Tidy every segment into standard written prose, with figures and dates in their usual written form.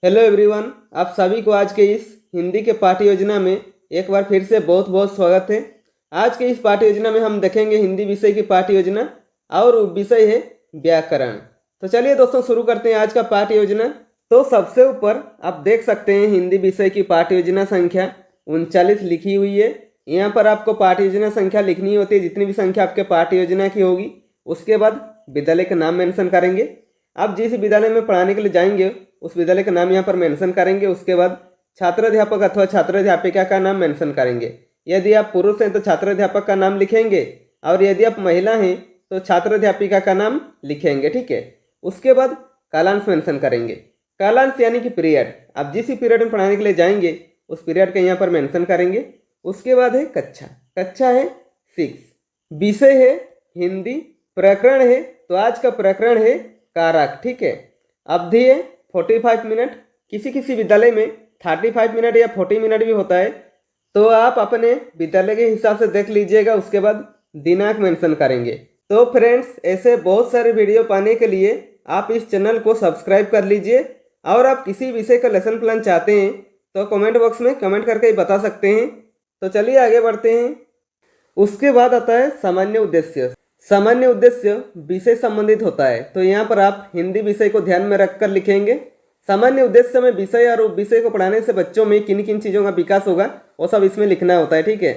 Hello everyone, आप सभी को आज के इस हिंदी के पाठ्य योजना में एक बार फिर से बहुत बहुत स्वागत है। आज के इस पाठ्य योजना में हम देखेंगे हिंदी विषय की पाठ्य योजना और विषय है व्याकरण। तो चलिए दोस्तों शुरू करते हैं आज का पाठ्य योजना। तो सबसे ऊपर आप देख सकते हैं हिंदी विषय की पाठ्य योजना संख्या 39 लिखी हुई है। यहाँ पर आपको पाठ्य योजना संख्या लिखनी होती है, जितनी भी संख्या आपके पाठ्य योजना की होगी। उसके बाद विद्यालय का नाम मेंशन करेंगे। आप जिस विद्यालय में पढ़ाने के लिए जाएंगे उस विद्यालय का नाम यहाँ पर मेंशन करेंगे। उसके बाद छात्राध्यापक अथवा छात्राध्यापिका का नाम मेंशन करेंगे। यदि आप पुरुष हैं तो छात्राध्यापक का नाम लिखेंगे और यदि आप महिला हैं तो छात्राध्यापिका का नाम लिखेंगे, ठीक है। उसके बाद कालांश मेंशन करेंगे। कालांश यानी कि पीरियड, आप जिस पीरियड में पढ़ाने के लिए जाएंगे उस पीरियड का यहाँ पर मेंशन करेंगे। उसके बाद है कक्षा, कक्षा है 6, विषय है हिंदी, प्रकरण है तो आज का प्रकरण है कारक, ठीक है। अवधि है 45 मिनट, किसी किसी विद्यालय में 35 मिनट या 40 मिनट भी होता है, तो आप अपने विद्यालय के हिसाब से देख लीजिएगा। उसके बाद दिनांक मेंशन करेंगे। तो फ्रेंड्स, ऐसे बहुत सारे वीडियो पाने के लिए आप इस चैनल को सब्सक्राइब कर लीजिए। और आप किसी विषय का लेसन प्लान चाहते हैं तो कमेंट बॉक्स में कमेंट करके बता सकते हैं। तो चलिए आगे बढ़ते हैं। उसके बाद आता है सामान्य उद्देश्य। सामान्य उद्देश्य विषय संबंधित होता है, तो यहाँ पर आप हिंदी विषय को ध्यान में रखकर लिखेंगे। सामान्य उद्देश्य में विषय और उपविषय को पढ़ाने से बच्चों में किन किन चीज़ों का विकास होगा वो सब इसमें लिखना होता है, ठीक है।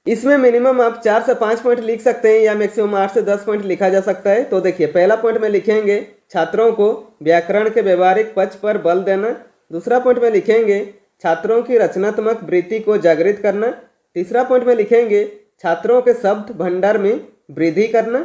इसमें मिनिमम आप 4 से 5 पॉइंट लिख सकते हैं या मैक्सिमम 8 से 10 पॉइंट लिखा जा सकता है। तो देखिए, पहला पॉइंट में लिखेंगे छात्रों को व्याकरण के व्यवहारिक पक्ष पर बल देना। दूसरा पॉइंट में लिखेंगे छात्रों की रचनात्मक वृत्ति को जागृत करना। तीसरा पॉइंट में लिखेंगे छात्रों के शब्द भंडार में वृद्धि करना।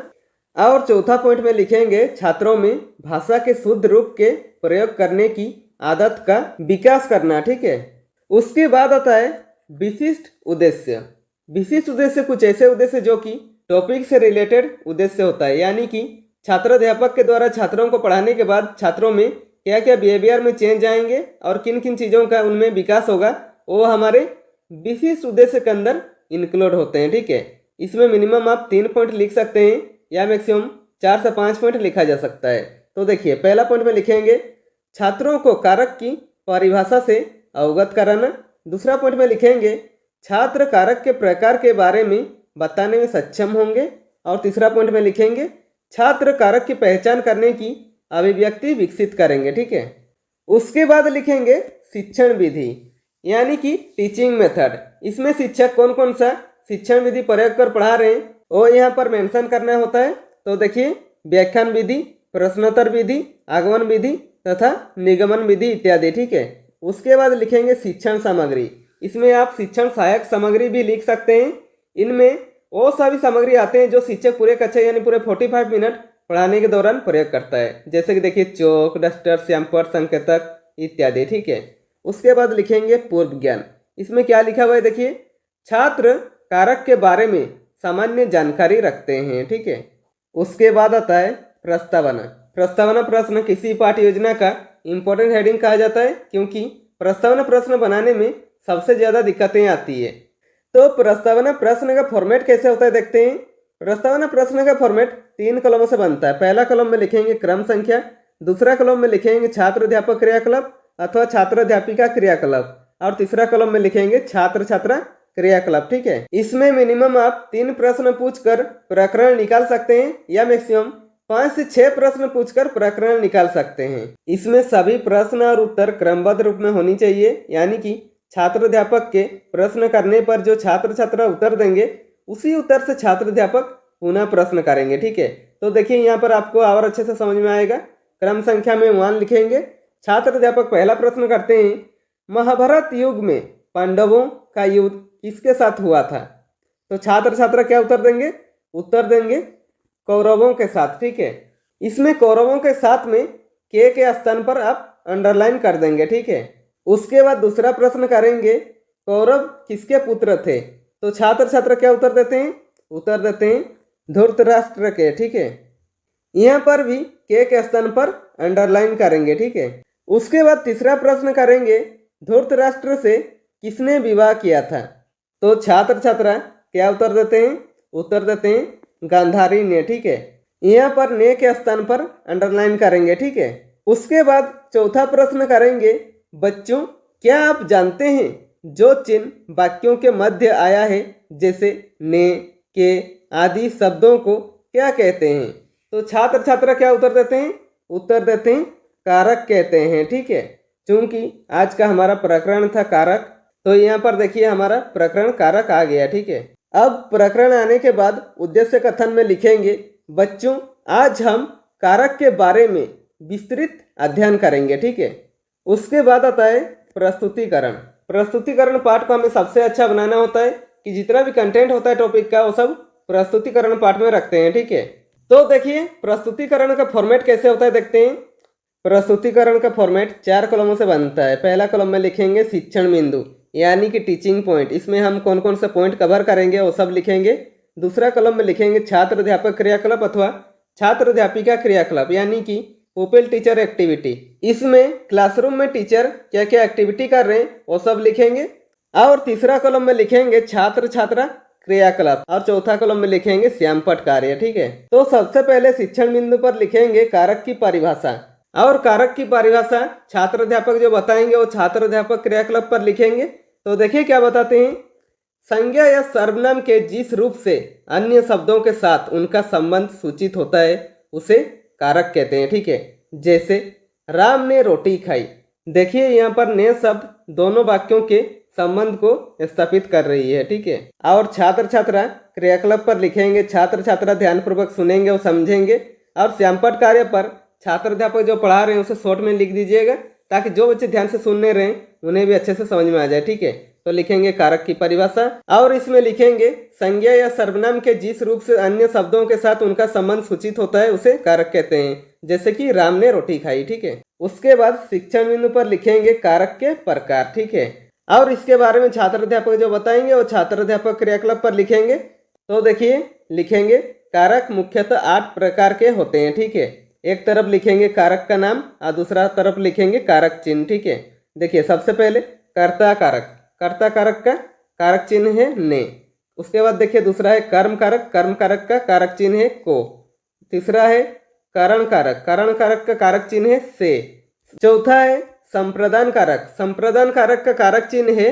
और चौथा पॉइंट में लिखेंगे छात्रों में भाषा के शुद्ध रूप के प्रयोग करने की आदत का विकास करना, ठीक है। उसके बाद आता है विशिष्ट उद्देश्य। विशिष्ट उद्देश्य कुछ ऐसे उद्देश्य जो कि टॉपिक से रिलेटेड उद्देश्य होता है, यानी कि छात्राध्यापक के द्वारा छात्रों को पढ़ाने के बाद छात्रों में क्या क्या बिहेवियर में चेंज आएंगे और किन किन चीज़ों का उनमें विकास होगा, वो हमारे विशिष्ट उद्देश्य के अंदर इंक्लूड होते हैं, ठीक है। इसमें मिनिमम आप 3 पॉइंट लिख सकते हैं या मैक्सिमम 4 से 5 पॉइंट लिखा जा सकता है। तो देखिए, पहला पॉइंट में लिखेंगे छात्रों को कारक की परिभाषा से अवगत कराना। दूसरा पॉइंट में लिखेंगे छात्र कारक के प्रकार के बारे में बताने में सक्षम होंगे। और तीसरा पॉइंट में लिखेंगे छात्र कारक की पहचान करने की अभिव्यक्ति विकसित करेंगे, ठीक है। उसके बाद लिखेंगे शिक्षण विधि, यानी कि टीचिंग मेथड। इसमें शिक्षक कौन कौन सा शिक्षण विधि प्रयोग कर पढ़ा रहे हैं वो यहाँ पर मेंशन करना होता है। तो देखिए, व्याख्यान विधि, प्रश्नोत्तर विधि, आगमन विधि तथा निगमन विधि इत्यादि, ठीक है। उसके बाद लिखेंगे शिक्षण सामग्री। इसमें आप शिक्षण सहायक सामग्री भी लिख सकते हैं। इनमें वो सभी सामग्री आते हैं जो शिक्षक पूरे कक्षा यानी पूरे 45 मिनट पढ़ाने के दौरान प्रयोग करता है, जैसे कि देखिए चौक, डस्टर, श्यामपर, संकेतक इत्यादि, ठीक है। उसके बाद लिखेंगे पूर्व ज्ञान। इसमें क्या लिखा हुआ है देखिए, छात्र कारक के बारे में सामान्य जानकारी रखते हैं, ठीक है। उसके बाद आता है प्रस्तावना। प्रस्तावना प्रश्न किसी पाठ्य योजना का इम्पोर्टेंट हेडिंग कहा जाता है, क्योंकि प्रस्तावना प्रश्न बनाने में सबसे ज़्यादा दिक्कतें आती है। तो प्रस्तावना प्रश्न का फॉर्मेट कैसे होता है देखते हैं। प्रस्तावना प्रश्न का फॉर्मेट 3 कॉलमों से बनता है। पहला कॉलम में लिखेंगे क्रम संख्या, दूसरा कॉलम में लिखेंगे छात्र अध्यापक क्रियाकलाप अथवा छात्र अध्यापिका क्रियाकलाप, और तीसरा कॉलम में लिखेंगे छात्र छात्रा क्रियाकलाप, ठीक है। इसमें मिनिमम आप 3 प्रश्न पूछकर प्रकरण निकाल सकते हैं या मैक्सिमम 5 से 6 प्रश्न पूछकर प्रकरण निकाल सकते हैं। इसमें सभी प्रश्न और उत्तर क्रमबद्ध रूप में होनी चाहिए, यानी कि छात्राध्यापक के प्रश्न करने पर जो छात्र छात्रा उत्तर देंगे उसी उत्तर से छात्राध्यापक पुनः प्रश्न करेंगे, ठीक है। तो देखिए, यहाँ पर आपको और अच्छे से समझ में आएगा। क्रम संख्या में 1 लिखेंगे। छात्राध्यापक पहला प्रश्न करते हैं, महाभारत युग में पांडवों का युद्ध किसके साथ हुआ था। तो छात्र छात्रा क्या उत्तर देंगे, उत्तर देंगे कौरवों के साथ, ठीक है। इसमें कौरवों के साथ में के स्थान पर आप अंडरलाइन कर देंगे, ठीक है। उसके बाद दूसरा प्रश्न करेंगे, कौरव किसके पुत्र थे। तो छात्र छात्रा क्या उत्तर देते हैं, उत्तर देते हैं धृतराष्ट्र के, ठीक है। यहाँ पर भी के स्थान पर अंडरलाइन करेंगे, ठीक है। उसके बाद तीसरा प्रश्न करेंगे, धृतराष्ट्र से किसने विवाह किया था। तो छात्र छात्रा क्या उत्तर देते हैं, उत्तर देते हैं गांधारी ने, ठीक है। यहाँ पर ने के स्थान पर अंडरलाइन करेंगे, ठीक है। उसके बाद चौथा प्रश्न करेंगे, बच्चों, क्या आप जानते हैं जो चिन्ह वाक्यों के मध्य आया है, जैसे ने, के आदि शब्दों को क्या कहते हैं? तो छात्र छात्रा क्या उत्तर देते हैं? उत्तर देते हैं कारक कहते हैं। ठीक है, चूंकि आज का हमारा प्रकरण था कारक, तो यहाँ पर देखिए हमारा प्रकरण कारक आ गया। ठीक है, अब प्रकरण आने के बाद उद्देश्य कथन में लिखेंगे, बच्चों आज हम कारक के बारे में विस्तृत अध्ययन करेंगे। ठीक है, उसके बाद आता है प्रस्तुतिकरण। प्रस्तुतिकरण पाठ को हमें सबसे अच्छा बनाना होता है कि जितना भी कंटेंट होता है टॉपिक का वो सब प्रस्तुतिकरण पाठ में रखते हैं। ठीक है, तो देखिए प्रस्तुतिकरण का फॉर्मेट कैसे होता है देखते हैं। प्रस्तुतिकरण का फॉर्मेट 4 कॉलमों से बनता है। पहला कॉलम में लिखेंगे शिक्षण बिंदु यानी कि टीचिंग पॉइंट, इसमें हम कौन कौन से पॉइंट कवर करेंगे वो सब लिखेंगे। दूसरा कॉलम में लिखेंगे छात्र अध्यापक क्रियाकलाप अथवा छात्र अध्यापिका क्रियाकलाप यानी कि पुपिल टीचर एक्टिविटी, इसमें क्लासरूम में टीचर क्या क्या एक्टिविटी कर रहे हैं वो सब लिखेंगे। और तीसरा कॉलम में लिखेंगे छात्र छात्रा क्रियाकलाप और चौथा कॉलम में लिखेंगे श्यामपट्ट कार्य। ठीक है, तो सबसे पहले शिक्षण बिंदु पर लिखेंगे कारक की परिभाषा, और कारक की परिभाषा छात्र अध्यापक जो बताएंगे वो छात्र अध्यापक क्रियाकलाप पर लिखेंगे। तो देखिए क्या बताते हैं, संज्ञा या सर्वनाम के जिस रूप से अन्य शब्दों के साथ उनका संबंध सूचित होता है उसे कारक कहते हैं। ठीक है, जैसे राम ने रोटी खाई, देखिए यहाँ पर ने शब्द दोनों वाक्यों के संबंध को स्थापित कर रही है। ठीक है, और छात्र छात्रा क्रियाकलाप पर लिखेंगे छात्र छात्रा ध्यानपूर्वक सुनेंगे और समझेंगे, और श्यामपट्ट कार्य पर छात्र अध्यापक जो पढ़ा रहे हैं उसे शॉर्ट में लिख दीजिएगा ताकि जो बच्चे ध्यान से सुनने रहे उन्हें भी अच्छे से समझ में आ जाए। ठीक है, तो लिखेंगे कारक की परिभाषा और इसमें लिखेंगे संज्ञा या सर्वनाम के जिस रूप से अन्य शब्दों के साथ उनका संबंध सूचित होता है उसे कारक कहते हैं, जैसे कि राम ने रोटी खाई। ठीक है, उसके बाद शिक्षण बिंदु पर लिखेंगे कारक के प्रकार। ठीक है, और इसके बारे में छात्र अध्यापक जो बताएंगे वो छात्र अध्यापक क्रियाकलाप पर लिखेंगे। तो देखिए लिखेंगे कारक मुख्यतः 8 प्रकार के होते हैं। ठीक है, एक तरफ लिखेंगे कारक का नाम और दूसरा तरफ लिखेंगे कारक चिन्ह। ठीक है, देखिए सबसे पहले कर्ता कारक, कर्ता कारक का कारक चिन्ह है ने। उसके बाद देखिए दूसरा है कर्म कारक, कर्म कारक का कारक चिन्ह है को। तीसरा है करण कारक, करण कारक का कारक चिन्ह है से। चौथा है संप्रदान कारक, संप्रदान कारक का कारक चिन्ह है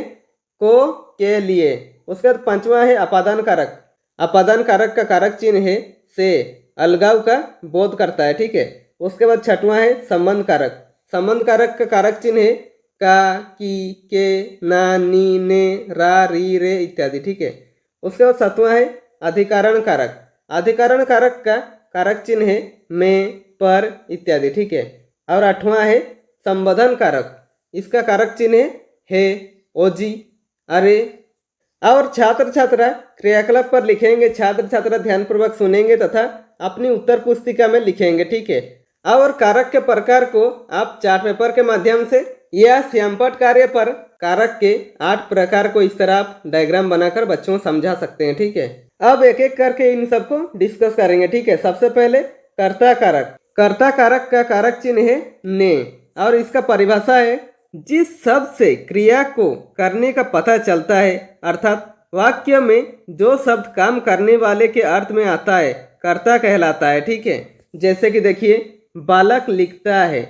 को के लिए। उसके बाद पांचवा है अपादान कारक, अपादान कारक का कारक चिन्ह है से, अलगाव का बोध करता है। ठीक है, उसके बाद छठवां है संबंध कारक, संबंध कारक का कारक चिन्ह है का, की, के, ना, नी, ने, रा, री, रे इत्यादि। ठीक है, उसके बाद सातवां है अधिकारण कारक, अधिकारण कारक का कारक चिन्ह है में, पर इत्यादि। ठीक है, और आठवां है संबोधन कारक, इसका कारक चिन्ह है ओजी, अरे। और छात्र छात्रा क्रियाकलाप पर लिखेंगे छात्र छात्रा ध्यानपूर्वक सुनेंगे तथा अपनी उत्तर पुस्तिका में लिखेंगे। ठीक है, और कारक के प्रकार को आप चार्ट पेपर के माध्यम से या श्यामपट्ट कार्य पर कारक के 8 प्रकार को इस तरह आप डायग्राम बनाकर बच्चों को समझा सकते हैं। ठीक है, अब एक एक करके इन सबको डिस्कस करेंगे। ठीक है, सबसे पहले कर्ता कारक, कर्ता कारक का कारक चिन्ह है ने, और इसका परिभाषा है जिस शब्द से क्रिया को करने का पता चलता है, अर्थात वाक्य में जो शब्द काम करने वाले के अर्थ में आता है कर्ता कहलाता है। ठीक है, जैसे कि देखिए बालक लिखता है,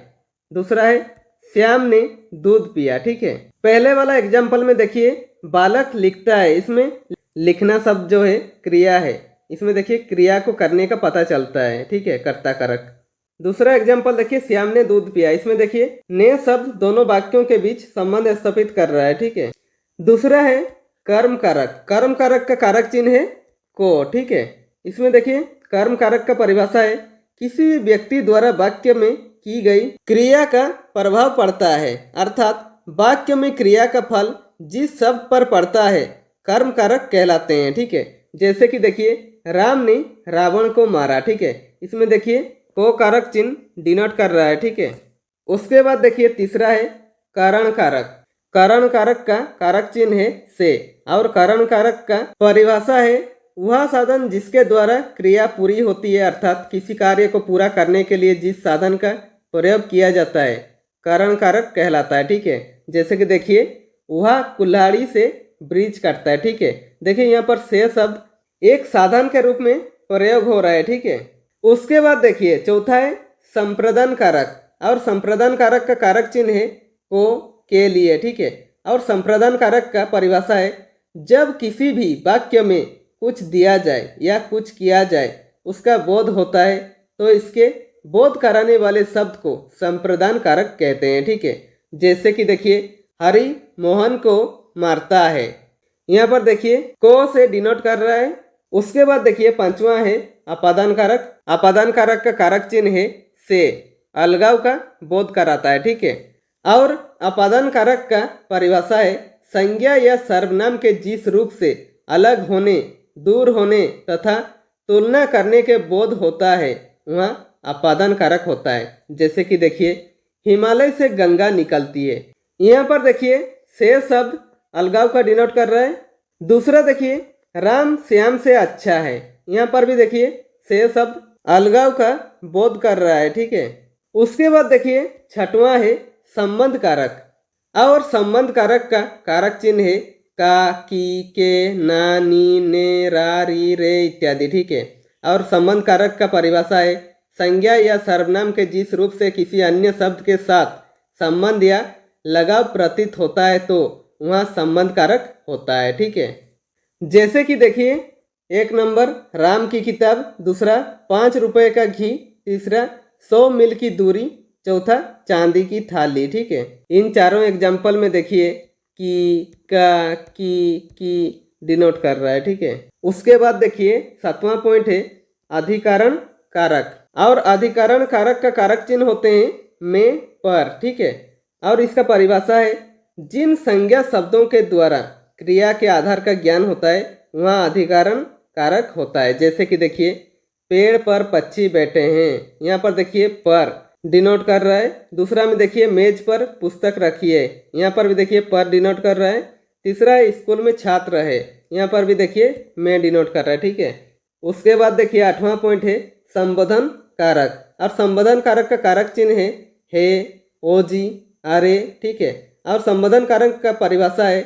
दूसरा है श्याम ने दूध पिया। ठीक है, पहले वाला एग्जाम्पल में देखिए बालक लिखता है, इसमें लिखना शब्द जो है क्रिया है, इसमें देखिए क्रिया को करने का पता चलता है। ठीक है, कर्ता कारक। दूसरा एग्जाम्पल देखिए श्याम ने दूध पिया, इसमें देखिए ने शब्द दोनों वाक्यों के बीच संबंध स्थापित कर रहा है। ठीक है, दूसरा है कर्म कारक, कर्म कारक का कारक चिन्ह है को। ठीक है, इसमें देखिए कर्म कारक का परिभाषा है किसी व्यक्ति द्वारा वाक्य में की गई क्रिया का प्रभाव पड़ता है, अर्थात वाक्य में क्रिया का फल जिस शब्द पर पड़ता है कर्म कारक कहलाते हैं। ठीक है, जैसे कि देखिए राम ने रावण को मारा। ठीक है, इसमें देखिए को कारक चिन्ह डिनोट कर रहा है। ठीक है, उसके बाद देखिए तीसरा है कारण कारक, कारण कारक का कारक चिन्ह है से, और कारण कारक का परिभाषा है वह साधन जिसके द्वारा क्रिया पूरी होती है, अर्थात किसी कार्य को पूरा करने के लिए जिस साधन का प्रयोग किया जाता है कारण कारक कहलाता है। ठीक है, जैसे कि देखिए वह कुल्हाड़ी से ब्रिज काटता है। ठीक है, देखिए यहाँ पर से शब्द एक साधन के रूप में प्रयोग हो रहा है। ठीक है, उसके बाद देखिए चौथा है संप्रदान कारक, और संप्रदान कारक का कारक चिन्ह है को के लिए, ठीक है। और संप्रदान कारक का परिभाषा है जब किसी भी वाक्य में कुछ दिया जाए या कुछ किया जाए उसका बोध होता है तो इसके बोध कराने वाले शब्द को संप्रदान कारक कहते हैं, ठीक है। जैसे कि देखिए हरि मोहन को मारता है, यहाँ पर देखिए को से डिनोट कर रहा है। उसके बाद देखिए पांचवा है अपादान कारक। अपादान कारक का कारक चिन्ह है से, अलगाव का बोध कराता है, ठीक है। और अपादान कारक का परिभाषा है संज्ञा या सर्वनाम के जिस रूप से अलग होने, दूर होने तथा तुलना करने के बोध होता है वह अपादान कारक होता है। जैसे कि देखिए हिमालय से गंगा निकलती है, यहाँ पर देखिए से शब्द अलगाव का डिनोट कर रहा है। दूसरा देखिए राम श्याम से अच्छा है, यहाँ पर भी देखिए से शब्द अलगाव का बोध कर रहा है, ठीक है। उसके बाद देखिए छठवां है संबंध कारक। और संबंध कारक का कारक चिन्ह है का, की, के, ना, नी, ने, रा, री, रे इत्यादि, ठीक है। और संबंध कारक का परिभाषा है संज्ञा या सर्वनाम के जिस रूप से किसी अन्य शब्द के साथ संबंध या लगाव प्रतीत होता है तो वह संबंध कारक होता है, ठीक है। जैसे कि देखिए एक नंबर राम की किताब, दूसरा 5 रुपए का घी, तीसरा 100 मील की दूरी, चौथा चांदी की थाली, ठीक है। इन चारों एग्जाम्पल में देखिए कि, का, की डिनोट कर रहा है, ठीक है। उसके बाद देखिए 7वां पॉइंट है अधिकरण कारक। और अधिकरण कारक का कारक चिन्ह होते हैं में, पर, ठीक है। और इसका परिभाषा है जिन संज्ञा शब्दों के द्वारा क्रिया के आधार का ज्ञान होता है वह अधिकरण कारक होता है। जैसे कि देखिए पेड़ पर पक्षी बैठे हैं, यहाँ पर देखिए पर डिनोट कर रहा है। दूसरा में देखिए मेज पर पुस्तक रखी है, यहाँ पर भी देखिए पर डिनोट कर रहा है। तीसरा स्कूल में छात्र है, यहाँ पर भी देखिए में डिनोट कर रहा है, ठीक है। उसके बाद देखिए 8वां पॉइंट है संबोधन कारक। और संबोधन कारक का कारक चिन्ह है ओ जी, अरे, ठीक है। और संबोधन कारक का परिभाषा है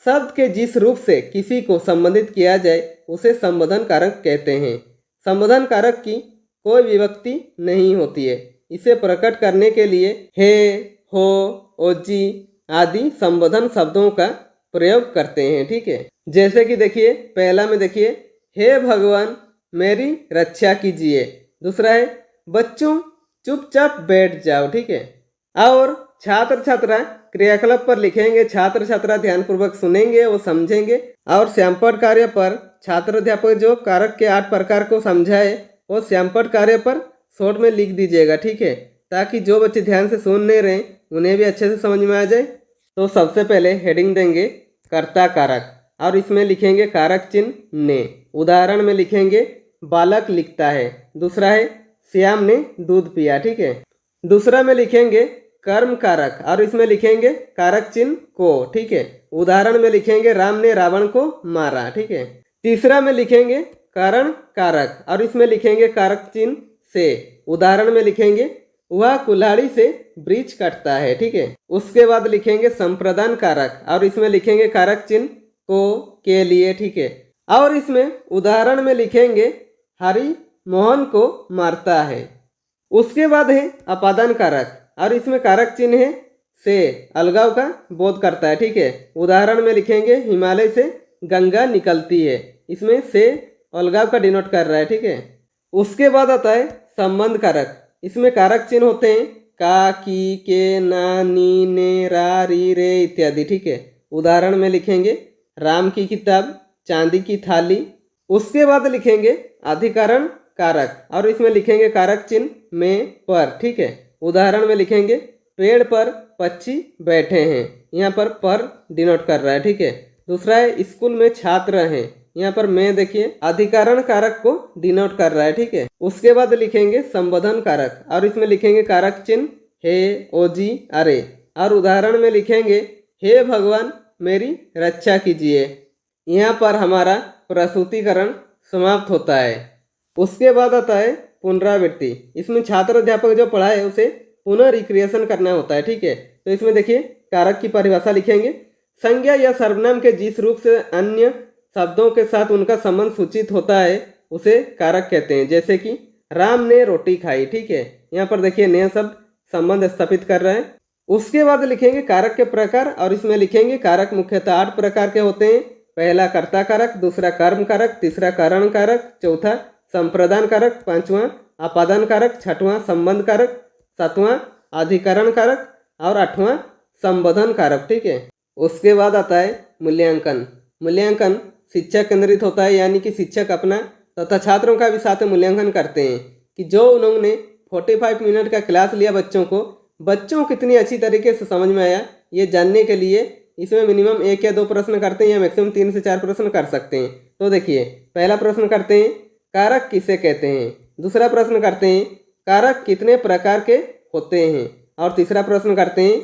शब्द के जिस रूप से किसी को संबोधित किया जाए उसे संबोधन कारक कहते हैं। संबोधन कारक की कोई विभक्ति नहीं होती है, इसे प्रकट करने के लिए हे, हो, ओजी आदि संबोधन शब्दों का प्रयोग करते हैं, ठीक है। जैसे कि देखिए पहला में देखिए हे भगवान मेरी रक्षा कीजिए। दूसरा है बच्चों चुपचाप बैठ जाओ, ठीक है। और छात्र छात्रा क्रियाकलाप पर लिखेंगे, छात्र छात्रा ध्यानपूर्वक सुनेंगे, वो समझेंगे। और श्यामपट कार्य पर छात्र अध्यापक जो कारक के 8 प्रकार को समझाए वो श्यामपट कार्य पर शॉर्ट में लिख दीजिएगा, ठीक है, ताकि जो बच्चे ध्यान से सुन नहीं रहे उन्हें भी अच्छे से समझ में आ जाए। तो सबसे पहले हेडिंग देंगे कर्ता कारक और इसमें लिखेंगे कारक चिन्ह ने। उदाहरण में लिखेंगे बालक लिखता है। दूसरा है श्याम ने दूध पिया, ठीक है। दूसरा में लिखेंगे कर्म कारक और इसमें लिखेंगे कारक चिन्ह को, ठीक है। उदाहरण में लिखेंगे राम ने रावण को मारा, ठीक है। तीसरा में लिखेंगे कारण कारक और इसमें लिखेंगे कारक चिन्ह से। उदाहरण में लिखेंगे वह कुल्हाड़ी से वृक्ष काटता है, ठीक है। उसके बाद लिखेंगे संप्रदान कारक और इसमें लिखेंगे कारक चिन्ह को, के लिए, ठीक है। और इसमें उदाहरण में लिखेंगे हरि मोहन को मारता है। उसके बाद है अपादान कारक और इसमें कारक चिन्ह है से, अलगाव का बोध करता है, ठीक है। उदाहरण में लिखेंगे हिमालय से गंगा निकलती है, इसमें से अलगाव का डिनोट कर रहा है, ठीक है। उसके बाद आता है संबंध कारक। इसमें कारक चिन्ह होते हैं का, की, के, ना, नी, ने, रा, री, रे इत्यादि, ठीक है। उदाहरण में लिखेंगे राम की किताब, चांदी की थाली। उसके बाद लिखेंगे अधिकरण कारक और इसमें लिखेंगे कारक चिन्ह में, पर, ठीक है। उदाहरण में लिखेंगे पेड़ पर पक्षी बैठे हैं, यहाँ पर डिनोट कर रहा है, ठीक है। दूसरा है स्कूल में छात्र हैं, यहाँ पर मैं देखिए अधिकरण कारक को डिनोट कर रहा है, ठीक है। उसके बाद लिखेंगे संबोधन कारक और इसमें लिखेंगे कारक चिन्ह हे, ओजी, अरे। और उदाहरण में लिखेंगे हे भगवान मेरी रक्षा कीजिए। यहाँ पर हमारा प्रस्तुतिकरण समाप्त होता है। उसके बाद आता है पुनरावृत्ति। इसमें छात्र अध्यापक जो पढ़ाए उसे पुनः रिक्रिएशन करना होता है, ठीक है। तो इसमें देखिए कारक की परिभाषा लिखेंगे संज्ञा या सर्वनाम के जिस रूप से अन्य शब्दों के साथ उनका संबंध सूचित होता है उसे कारक कहते हैं। जैसे कि राम ने रोटी खाई, ठीक है। यहाँ पर देखिए नया शब्द संबंध स्थापित कर रहा है। उसके बाद लिखेंगे कारक के प्रकार और इसमें लिखेंगे कारक मुख्यतः 8 प्रकार के होते हैं। पहला कर्ता कारक, दूसरा कर्म कारक, तीसरा कारण कारक, चौथा संप्रदान कारक, पांचवा आपादान कारक, छठवां संबंध कारक, सातवां अधिकरण कारक और आठवां संबोधन कारक। ठीक है। उसके बाद आता है मूल्यांकन। मूल्यांकन शिक्षक केंद्रित होता है, यानी कि शिक्षक अपना तथा छात्रों का भी साथ में मूल्यांकन करते हैं कि जो उन्होंने 45 मिनट का क्लास लिया बच्चों कितनी अच्छी तरीके से समझ में आया, ये जानने के लिए इसमें मिनिमम 1 या 2 प्रश्न करते हैं या मैक्सिमम 3 से 4 प्रश्न कर सकते हैं। तो देखिए, पहला प्रश्न करते हैं कारक किसे कहते हैं, दूसरा प्रश्न करते हैं कारक कितने प्रकार के होते हैं और तीसरा प्रश्न करते हैं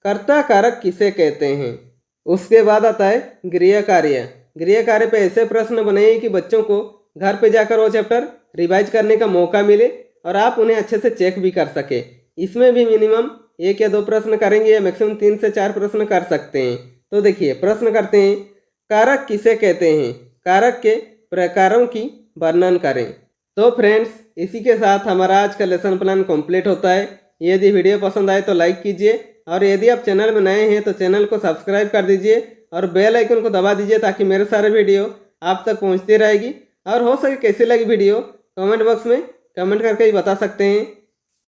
कर्ता कारक किसे कहते हैं। उसके बाद आता है गृह कार्य। गृह कार्य पे ऐसे प्रश्न बनाइए कि बच्चों को घर पे जाकर वो चैप्टर रिवाइज करने का मौका मिले और आप उन्हें अच्छे से चेक भी कर सके। इसमें भी मिनिमम 1 या 2 प्रश्न करेंगे या मैक्सिमम 3 से 4 प्रश्न कर सकते हैं। तो देखिए, प्रश्न करते हैं कारक किसे कहते हैं, कारक के प्रकारों की वर्णन करें। तो फ्रेंड्स, इसी के साथ हमारा आज का लेसन प्लान कंप्लीट होता है। यदि वीडियो पसंद आए तो लाइक कीजिए और यदि आप चैनल में नए हैं तो चैनल को सब्सक्राइब कर दीजिए और बेल आइकन को दबा दीजिए ताकि मेरे सारे वीडियो आप तक पहुंचती रहेगी। और हो सके कैसी लगी वीडियो कमेंट बॉक्स में कमेंट करके ही बता सकते हैं।